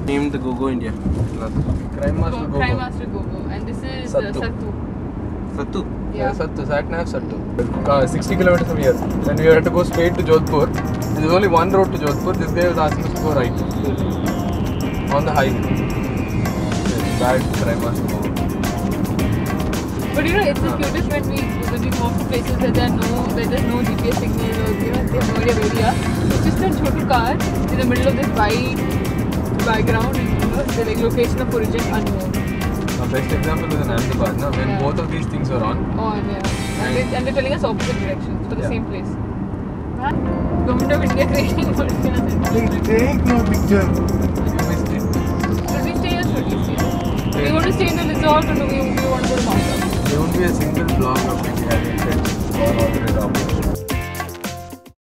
Named Gogo India. Crime Master Gogo. Crime Master Gogo. And this is Sattu. Sattu. Sattu. Yeah. Sattu, Satnav Sattu. 60 kilometers from here. Then we had to go straight to Jodhpur. There's only one road to Jodhpur. This guy was asking us to go right. On the highway. Bad Crime Master Gogo. But you know, it's the cutest when we walk to places where there's no GPS signal or they have no idea where we are. It's just a chotu car in the middle of this wide background and the location of origin unknown. A best example was in Ahmedabad, no? When Yeah. both of these things were on. And they're telling us opposite directions for the same place. Government of India creating Take no picture. You missed it. Should we stay or should we stay? Do we want to stay in the resort or do we want to go to Mount Abu? There won't be a single block of India having said all the way down.